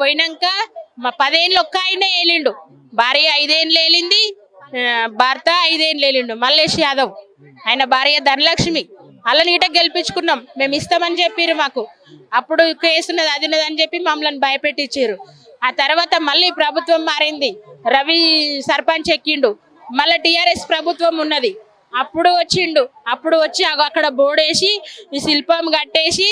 పోయినాక మా 10 ఏళ్ళు ఒక్క ఆయనే ఏలిండు, భార్య 5 ఏళ్ళు ఏలింది, భర్త 5 ఏళ్ళు ఏలిండు మల్లేష్ యాదవ్. ఆయన భార్య ధనలక్ష్మి. అలా నీట గెలిపించుకున్నాం, మేము ఇస్తామని చెప్పారు మాకు. అప్పుడు కేసున్నది అది ఉన్నది అని చెప్పి మమ్మల్ని భయపెట్టించారు. ఆ తర్వాత మళ్ళీ ప్రభుత్వం మారింది, రవి సర్పంచ్ ఎక్కిండు, మళ్ళీ టీఆర్ఎస్ ప్రభుత్వం ఉన్నది. అప్పుడు వచ్చిండు, అప్పుడు వచ్చి అక్కడ బోర్డేసి ఈ శిల్పం కట్టేసి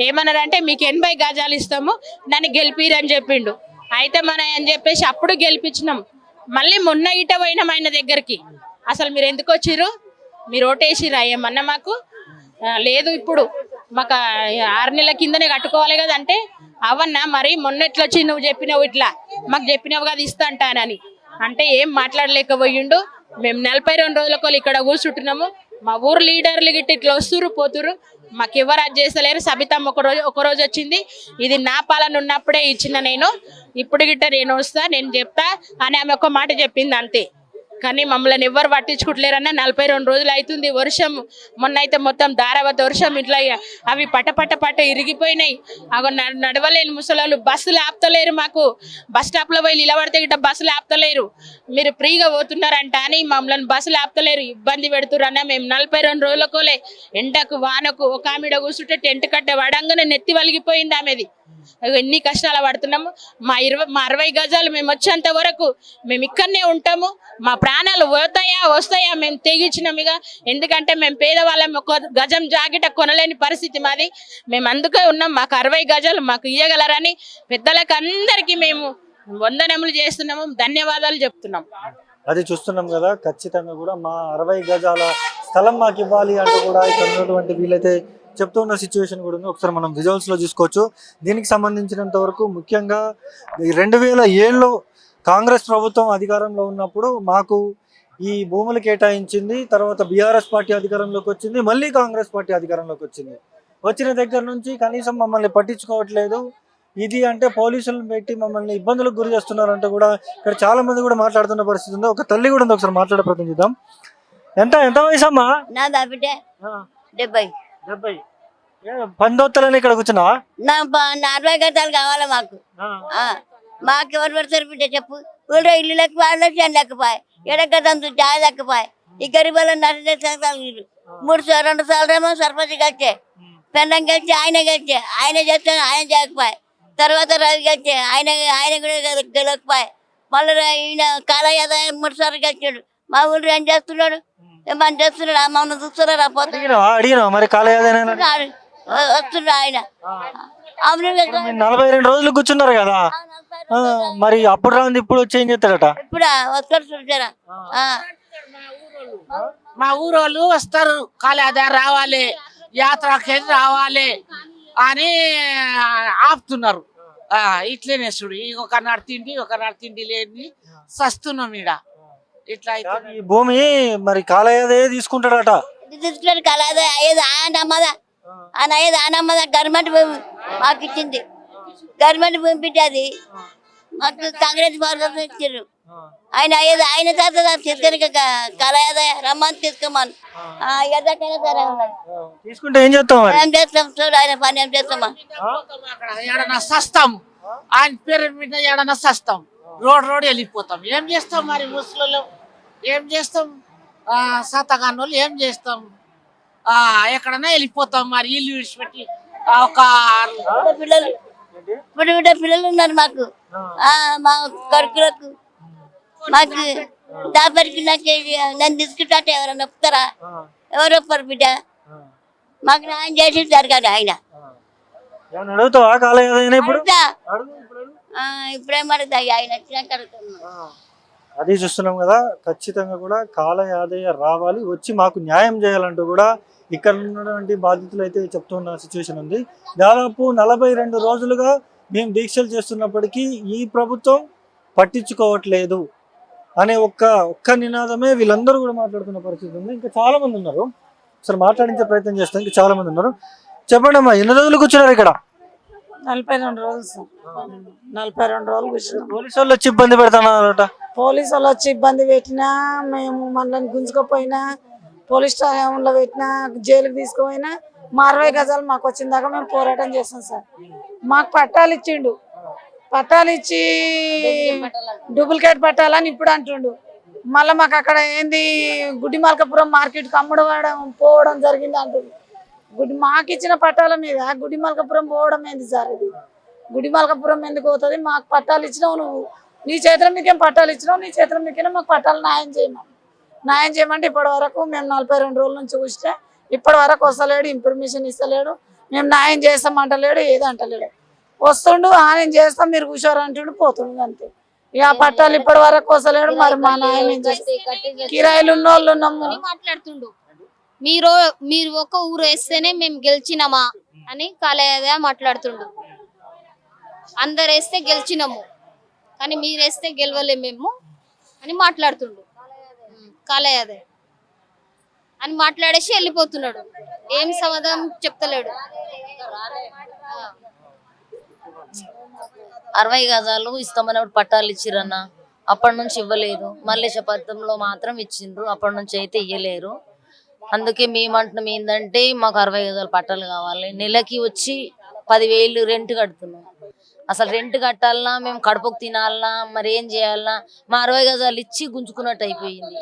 ఏమన్నారంటే మీకు 80 గజాలు ఇస్తాము, దాన్ని గెలిపిరని చెప్పిండు. అయితే మన అని చెప్పేసి అప్పుడు గెలిపించినాం. మళ్ళీ మొన్న ఇట పోయినాం ఆయన దగ్గరికి. అసలు మీరు ఎందుకు వచ్చిర్రు, మీరు ఓటేసిరా ఏమన్నా మాకు? లేదు, ఇప్పుడు మాకు 6 నెలల కిందనే కట్టుకోవాలి కదా అంటే, అవన్నా మరి మొన్న ఎట్లా వచ్చి నువ్వు చెప్పినావు, ఇట్లా మాకు చెప్పినావు కదా ఇస్తా అంటానని అంటే ఏం మాట్లాడలేకపోయిండు. మేము 42 రోజులకు ఇక్కడ కూర్చుంటున్నాము. మా ఊరు లీడర్లు గిట్ట ఇట్లా వస్తురు పోతురు, మాకు ఎవరు అది చేస్తలేరు. సబితమ్మ ఒక రోజు వచ్చింది, ఇది నా పాలన ఉన్నప్పుడే ఇచ్చిన నేను, ఇప్పుడు గిట్ట నేను వస్తా, నేను చెప్తా అని ఆమె ఒక మాట చెప్పింది అంతే. కానీ మమ్మల్ని ఎవ్వరు పట్టించుకుంటలేరన్న. 42 రోజులు అవుతుంది. వర్షం మొన్న అయితే మొత్తం ధారావతి వర్షం, ఇట్లా అవి పట్ట ఇరిగిపోయినాయి. అవి నడవలేని ముసలాళ్ళు, బస్సులు ఆపుతలేరు. మాకు బస్ స్టాప్లో పోయి నిలబడితే గిట్ట బస్సులు ఆపుతలేరు. మీరు ఫ్రీగా పోతున్నారంట అని మమ్మల్ని బస్సులు ఆపుతలేరు, ఇబ్బంది పెడుతురన్న. మేము 42 రోజులకోలే ఎండకు వానకు ఒక ఆమెడ కూర్చుంటే టెంట్ కట్టే వడంగానే నెత్తి వలిగిపోయింది ఆమెది. ఎన్ని కష్టాలు పడుతున్నాము. మా 60 గజాలు మేము వచ్చేంత వరకు మేము ఇక్కడనే ఉంటాము. మా ప్రాణాలు వస్తాయా మేము తెగించినాం ఇక. ఎందుకంటే మేము పేదవాళ్ళం, ఒక గజం జాకెట్ కొనలేని పరిస్థితి మాది. మేము అందుకే ఉన్నాం. మాకు 60 గజాలు మాకు ఇయ్యగలరని పెద్దలకు అందరికీ మేము వందనములు చేస్తున్నాము, ధన్యవాదాలు చెప్తున్నాం. అది చూస్తున్నాం కదా, ఖచ్చితంగా కూడా మా 60 గజాల స్థలం మాకు ఇవ్వాలి అంటూ కూడా ఇక్కడ ఉన్నటువంటి వీళ్ళైతే చెప్తున్న సిచ్యువేషన్ కూడా ఉంది. ఒకసారి మనం విజువల్స్ లో చూసుకోవచ్చు. దీనికి సంబంధించినంత వరకు ముఖ్యంగా 2007లో కాంగ్రెస్ ప్రభుత్వం అధికారంలో ఉన్నప్పుడు మాకు ఈ భూములు కేటాయించింది. తర్వాత బీఆర్ఎస్ పార్టీ అధికారంలోకి వచ్చింది, మళ్ళీ కాంగ్రెస్ పార్టీ అధికారంలోకి వచ్చింది. వచ్చిన దగ్గర నుంచి కనీసం మమ్మల్ని పట్టించుకోవట్లేదు. ఇది అంటే పోలీసులను పెట్టి మమ్మల్ని ఇబ్బందులకు గురి చేస్తున్నారంటే కూడా ఇక్కడ చాలా మంది కూడా మాట్లాడుతున్న పరిస్థితి ఉంది. ఒక తల్లి కూడా ఉంది, ఒకసారి మాట్లాడే ప్రయత్నం చేద్దాం. ఎంత వయసు అమ్మా? 70. పందోత్తలని ఇక్కడ కూర్చున్నా? 40 గజాలు కావాలి మాకు. మాకు ఎవరు పెడతారు బిడ్డ చెప్పు? ఊళ్ళో ఇల్లు లేకపోయి లేకపోయి, ఎడగదంత జాగ లేకపోయి, ఈ గరీబుల 2 సార్లు సర్పంచ్ గెలిచే, పెన్నం గెలిచి ఆయన గెలిచే, ఆయన చేస్తే ఆయన చేయకపోయి, తర్వాత రవి గెలిచే, ఆయన కూడా గెలకపోయి, మళ్ళీ ఈయన కాలయాద 3 సార్లు గెలిచాడు. మా ఊళ్ళో ఏం చేస్తున్నాడు, ఏమని చేస్తున్నాడు? మమ్మల్ని చూస్తున్నారా? అడిగినా మరి వస్తున్నాడు ఆయన. 42 రోజులు కూర్చున్నారు కదా, మరి అప్పుడు రాంది ఇప్పుడు వచ్చి ఏం చేస్తాడట? ఇప్పుడు వస్తాడు చూసారా? మా ఊరోళ్ళు వస్తారు, కాలేదా రావాలి, యాత్రకి రావాలి అని ఆపుతున్నారు. ఇట్లనే చూడు, ఒకనాడు తిండి లేని సస్తున్నాం ఈడ. ఇట్లా ఈ భూమి మరి కాలయాదే తీసుకుంటాడట. తీసుకుంటాడు కాలేదా? అయ్యేది ఆయనమ్మదా, ఆయన అయ్యేది ఆయనమ్మదా. గవర్నమెంట్ భూమి మాకు ఇచ్చింది, గవర్నమెంట్ భూమి పెట్టేది మాకు కాంగ్రెస్ పార్టీ ఇచ్చారు. ఆయన అయ్యేది ఆయన తీసుకొని కలయాదా రమ్మని తీసుకోమని ఎదకైనా సరే తీసుకుంటే ఏం చేస్తాం? ఏం చేస్తాం చూడు, ఆయన పని ఏం చేస్తామా? ఏడన్నా సస్తాం, ఆయన పేరు మీద ఏడన్నా సస్తాం, రోడ్ వెళ్ళిపోతాం. ఏం చేస్తాం మరి? ముసలు ఏం చేస్తాం? సతగానోళ్ళు ఏం చేస్తాం? ఎక్కడన్నా వెళ్ళిపోతాం మరి. ఇల్లు విడిచిపెట్టి ఒక పిల్లలు పిల్లలు ఉన్నారు మాకు, మా కొడుకులకు మాకు దాపరికి నన్ను తీసుకుంటా ఎవరన్నా ఒప్పుతారా? ఎవరు ఒప్పరు బిడ్డ? మాకు న్యాయం చేసి జరగాలి ఆయన. ఇప్పుడేం అడుగుతా, ఆయన వచ్చినాక అడుగుతున్నా. అది చూస్తున్నాం కదా, ఖచ్చితంగా కూడా కాల యాదయ్య రావాలి, వచ్చి మాకు న్యాయం చేయాలంటూ కూడా ఇక్కడ ఉన్నటువంటి బాధితులు అయితే చెప్తున్న సిచ్యువేషన్ ఉంది. దాదాపు 42 రోజులుగా మేము దీక్షలు చేస్తున్నప్పటికీ ఈ ప్రభుత్వం పట్టించుకోవట్లేదు అనే ఒక్క నినాదమే వీళ్ళందరూ కూడా మాట్లాడుతున్న పరిస్థితి ఉంది. ఇంకా చాలా మంది ఉన్నారు, ఒకసారి మాట్లాడించే ప్రయత్నం చేస్తాం. ఇంకా చాలా మంది ఉన్నారు. చెప్పండి అమ్మా, ఎన్ని రోజులు కూర్చున్నారు ఇక్కడ? 42 రోజులు. 42 రోజులు కూర్చున్నాం. పోలీసు వాళ్ళు వచ్చి ఇబ్బంది పెడతానట. పోలీసు వాళ్ళు వచ్చి ఇబ్బంది పెట్టినా, మేము మనల్ని గుంజుకపోయినా, పోలీస్ స్టేషన్లో పెట్టినా, జైలుకి తీసుకుపోయినా, మా 60 గజాలు మాకు వచ్చిన దాకా మేము పోరాటం చేస్తాం సార్. మాకు పట్టాలు ఇచ్చిండు, పట్టాలు ఇచ్చి డూప్లికేట్ పట్టాలని ఇప్పుడు అంటుండు. మళ్ళీ మాకు అక్కడ ఏంది గుడ్డి మల్కాపురం మార్కెట్కి పోవడం జరిగింది అంటుంది. మాకు ఇచ్చిన పట్టాల మీద గుడ్డి మల్కాపురం పోవడం ఏంది సార్? ఇది గుడ్డి మల్కాపురం ఎందుకు పోతుంది? మాకు పట్టాలు ఇచ్చినావు నువ్వు, నీ చేతుల మీకేం పట్టాలు ఇచ్చినావు, నీ చేతుల మీకేనా మాకు పట్టాలు న్యాయం చేయమంటే ఇప్పటి వరకు మేము 42 రోజుల నుంచి చూస్తే ఇప్పటి వరకు వస్తలేడు, ఇన్ఫర్మేషన్ ఇస్తలేడు, మేము న్యాయం చేస్తామంటలేడు, ఏది అంటలేడు. వస్తుండు నేను చేస్తాం మీరు కూర్చోరు అంటుండు, పోతుండు అంతే. ఇక ఆ పట్టాలు ఇప్పటి వరకు వస్తలేడు. మరి మా న్యాయం ఏం చేస్తాం? కిరాయిలు ఉన్న వాళ్ళు ఉన్నాము. మాట్లాడుతుండు, మీరు ఒక ఊరు వేస్తేనే మేము గెలిచినామా అని కాలేదా మాట్లాడుతుండు. అందరు వేస్తే గెలిచినాము కానీ మీరు వేస్తే గెలవలేము మేము అని మాట్లాడుతుండు. కాలేదే అని మాట్లాడేసి వెళ్ళిపోతున్నాడు. ఏం సమాధానం చెప్తలేడు. 60 గజాలు ఇస్తామని పట్టాలు ఇచ్చిరన్న, అప్పటి నుంచి ఇవ్వలేదు. మళ్ళీ శపథంలో మాత్రం ఇచ్చిండ్రు, అప్పటి నుంచి అయితే ఇవ్వలేరు. అందుకే మేమంటున్నాం ఏంటంటే మాకు 60 గజాలు పట్టాలు కావాలి. నెలకి వచ్చి 10,000 రెంట్ కడుతున్నాం. అసలు రెంట్ కట్టాలన్నా, మేము కడుపుకు తినాలన్నా, మరి ఏం చేయాలన్నా మా 60 గజాలు ఇచ్చి గుంజుకున్నట్టు అయిపోయింది.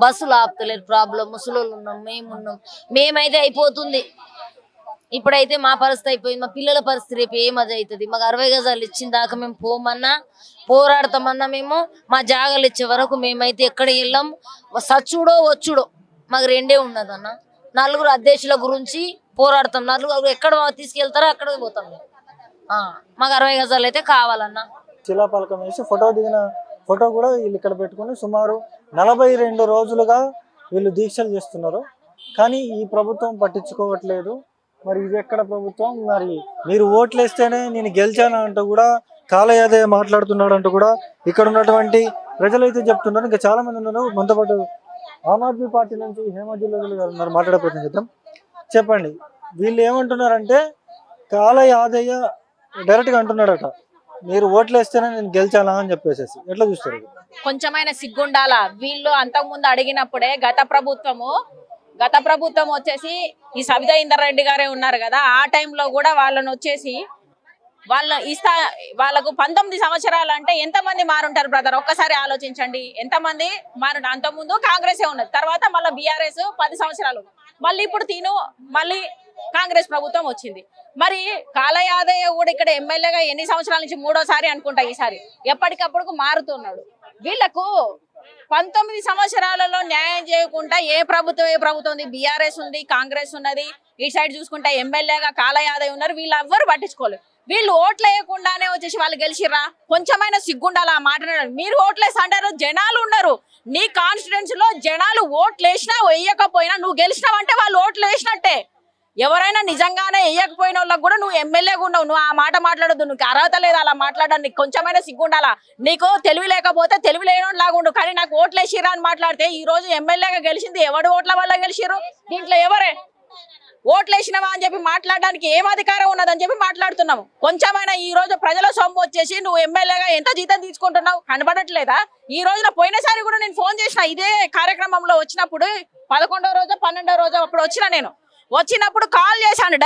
బస్సులు ఆపుతలేరు, ప్రాబ్లం. ముసలోళ్ళు ఉన్నాం, మేమున్నాం, మేమైతే అయిపోతుంది. ఇప్పుడైతే మా పరిస్థితి అయిపోయింది. మా పిల్లల పరిస్థితి రేపు ఏ మజా అవుతుంది? మాకు 60 గజాలు ఇచ్చిన దాకా మేము పోమన్నా పోరాడతామన్నా మేము మా జాగాలు ఇచ్చే వరకు మేమైతే ఎక్కడ వెళ్ళాం. సచ్చుడో వచ్చుడో మాకు రెండే ఉన్నదన్న. నలుగురు అధ్యక్షుల గురించి పోరాడతాం. నలుగురు ఎక్కడ తీసుకెళ్తారో అక్కడ పోతాం. మాకు 60 గజాలు అయితే కావాలన్నా. శిలాపలకం వేసి ఫోటో దిగిన ఫోటో కూడా వీళ్ళు ఇక్కడ పెట్టుకుని సుమారు 42 రోజులుగా వీళ్ళు దీక్షలు చేస్తున్నారు. కానీ ఈ ప్రభుత్వం పట్టించుకోవట్లేదు. మరి ఇది ఎక్కడ ప్రభుత్వం? మరి మీరు ఓట్లు వేస్తేనే నేను గెలిచాను అంటూ కూడా కాలయాదే మాట్లాడుతున్నాడు అంటూ కూడా ఇక్కడ ఉన్నటువంటి ప్రజలు అయితే చెప్తున్నారు. ఇంకా చాలా మంది ఉన్నారు. మనతో పాటు ఆమ్ ఆద్మీ పార్టీ నుంచి హేమజిల్లాలు గారు ఉన్నారు, మాట్లాడే ప్రయత్నం చేద్దాం. చెప్పండి, వీళ్ళు ఏమంటున్నారంటే కాలయాదయ్య డైరెక్ట్ గా అంటున్నాడట, మీరు ఓట్లు వేస్తేనే నేను గెలిచానా అని చెప్పేసి. ఎట్లా చూస్తారు? కొంచెమైనా సిగ్గుండాలా? వీళ్ళు అంతకుముందు అడిగినప్పుడే గత ప్రభుత్వం వచ్చేసి ఈ సబితా ఇందర్ రెడ్డి గారే ఉన్నారు కదా, ఆ టైంలో కూడా వాళ్ళని వచ్చేసి వాళ్ళకు 19 సంవత్సరాలు అంటే ఎంతమంది మారుంటారు బ్రదర్? ఒక్కసారి ఆలోచించండి, ఎంతమంది మారు. అంతకుముందు కాంగ్రెసే ఉన్నది, తర్వాత మళ్ళీ బీఆర్ఎస్ 10 సంవత్సరాలు, మళ్ళీ ఇప్పుడు మళ్ళీ కాంగ్రెస్ ప్రభుత్వం వచ్చింది. మరి కాలయాదయ్య కూడా ఇక్కడ ఎమ్మెల్యేగా ఎన్ని సంవత్సరాల నుంచి? 3వ సారి అనుకుంటా ఈసారి. ఎప్పటికప్పుడు మారుతున్నాడు. వీళ్లకు 19 సంవత్సరాలలో న్యాయం చేయకుండా ఏ ప్రభుత్వం ఉంది? బీఆర్ఎస్ ఉంది, కాంగ్రెస్ ఉన్నది, ఈ సైడ్ చూసుకుంటే ఎమ్మెల్యేగా కాలయాదయ్య ఉన్నారు. వీళ్ళు ఎవ్వరు పట్టించుకోలేదు. వీళ్ళు ఓట్లు వేయకుండానే వచ్చేసి వాళ్ళు గెలిచిర్రా? కొంచెమైనా సిగ్గుండాలి ఆ మాట్లాడారు. మీరు ఓట్లేసి అంటారు, జనాలు ఉన్నారు నీ కాన్స్టిట్యున్సీ లో, జనాలు ఓట్లు వేసినా వేయకపోయినా నువ్వు గెలిచినావంటే వాళ్ళు ఓట్లు వేసినట్టే. ఎవరైనా నిజంగానే వేయకపోయిన వాళ్ళకి కూడా నువ్వు ఎమ్మెల్యేగా ఉన్నావు, నువ్వు ఆ మాట మాట్లాడద్దు. నీకు అర్హత లేదు అలా మాట్లాడడానికి. కొంచెమైనా సిగ్గుండాలా? నీకు తెలివి లేకపోతే తెలివి లేనిలాగా ఉండు, కానీ నాకు ఓట్లు వేసిర్రా అని మాట్లాడితే ఈ రోజు ఎమ్మెల్యేగా గెలిచింది ఎవడు ఓట్ల వల్ల గెలిచిర్రు? దీంట్లో ఎవరే ఓట్లు వేసినవా అని చెప్పి మాట్లాడడానికి ఏం అధికారం ఉన్నదని చెప్పి మాట్లాడుతున్నాము. కొంచెమైనా ఈ రోజు ప్రజల సొమ్ము వచ్చేసి నువ్వు ఎమ్మెల్యేగా ఎంత జీతం తీసుకుంటున్నావు కనబడట్లేదా? ఈ రోజున పోయినసారి కూడా నేను ఫోన్ చేసిన ఇదే కార్యక్రమంలో వచ్చినప్పుడు 11వ రోజు 12వ రోజు అప్పుడు నేను వచ్చినప్పుడు కాల్ చేశాను.